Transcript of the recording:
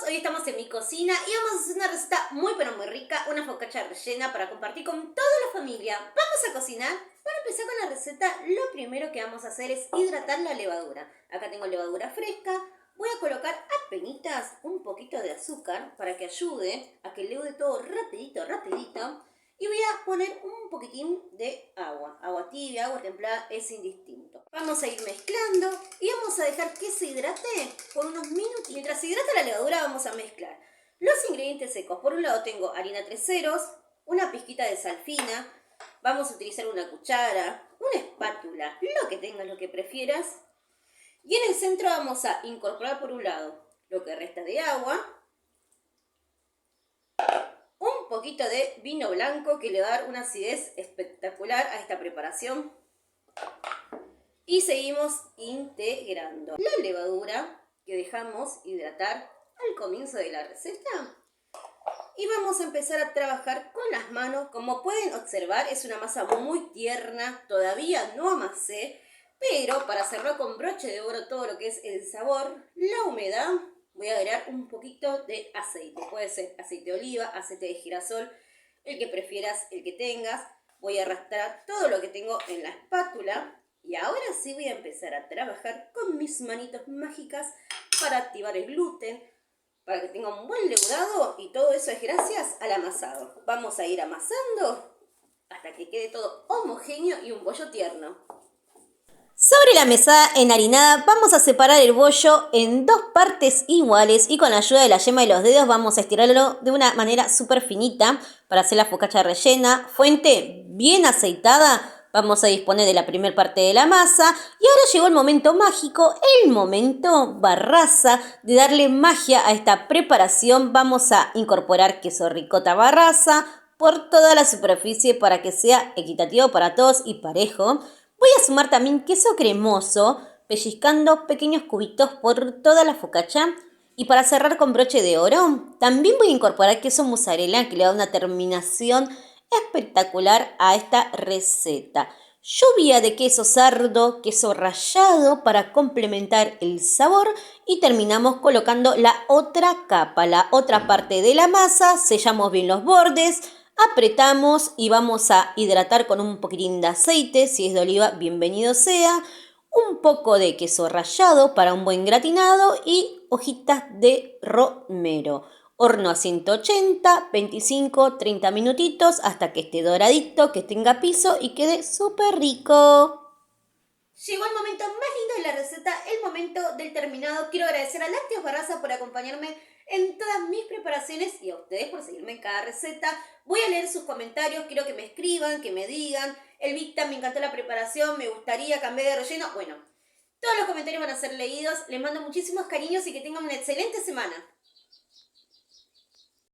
hoy estamos en mi cocina y vamos a hacer una receta muy pero muy rica, una focaccia rellena para compartir con toda la familia. Vamos a cocinar. Para empezar con la receta, lo primero que vamos a hacer es hidratar la levadura. Acá tengo levadura fresca. Voy a colocar apenitas un poquito de azúcar para que ayude a que leude todo rapidito. Y voy a poner un poquitín de agua. Agua tibia, agua templada, es indistinto. Vamos a ir mezclando y vamos a dejar que se hidrate por unos minutos. Mientras se hidrata la levadura vamos a mezclar los ingredientes secos. Por un lado tengo harina 3 ceros, una pizquita de sal fina. Vamos a utilizar una cuchara, una espátula, lo que tengas, lo que prefieras. Y en el centro vamos a incorporar por un lado lo que resta de agua. Un poquito de vino blanco que le va a dar una acidez espectacular a esta preparación. Y seguimos integrando la levadura que dejamos hidratar al comienzo de la receta. Y vamos a empezar a trabajar con las manos. Como pueden observar, es una masa muy tierna. Todavía no amasé, pero para hacerlo con broche de oro todo lo que es el sabor, la humedad, voy a agregar un poquito de aceite. Puede ser aceite de oliva, aceite de girasol, el que prefieras, el que tengas. Voy a arrastrar todo lo que tengo en la espátula. Y ahora sí voy a empezar a trabajar con mis manitos mágicas para activar el gluten, para que tenga un buen leudado, y todo eso es gracias al amasado. Vamos a ir amasando hasta que quede todo homogéneo y un bollo tierno. Sobre la mesada enharinada vamos a separar el bollo en dos partes iguales y con la ayuda de la yema de los dedos vamos a estirarlo de una manera súper finita para hacer la focaccia rellena. Fuente bien aceitada. Vamos a disponer de la primera parte de la masa y ahora llegó el momento mágico, el momento Barraza de darle magia a esta preparación. Vamos a incorporar queso ricota Barraza por toda la superficie para que sea equitativo para todos y parejo. Voy a sumar también queso cremoso, pellizcando pequeños cubitos por toda la focaccia. Y para cerrar con broche de oro, también voy a incorporar queso mozzarella que le da una terminación espectacular a esta receta. Lluvia de queso sardo, queso rallado para complementar el sabor y terminamos colocando la otra capa, la otra parte de la masa. Sellamos bien los bordes, apretamos y vamos a hidratar con un poquitín de aceite. Si es de oliva, bienvenido sea. Un poco de queso rallado para un buen gratinado y hojitas de romero. Horno a 180, 25-30 minutitos hasta que esté doradito, que tenga piso y quede súper rico. Llegó el momento más lindo de la receta, el momento del terminado. Quiero agradecer a Lácteos Barraza por acompañarme en todas mis preparaciones y a ustedes por seguirme en cada receta. Voy a leer sus comentarios, quiero que me escriban, que me digan. El Victa, me encantó la preparación, me gustaría cambiar de relleno. Bueno, todos los comentarios van a ser leídos. Les mando muchísimos cariños y que tengan una excelente semana.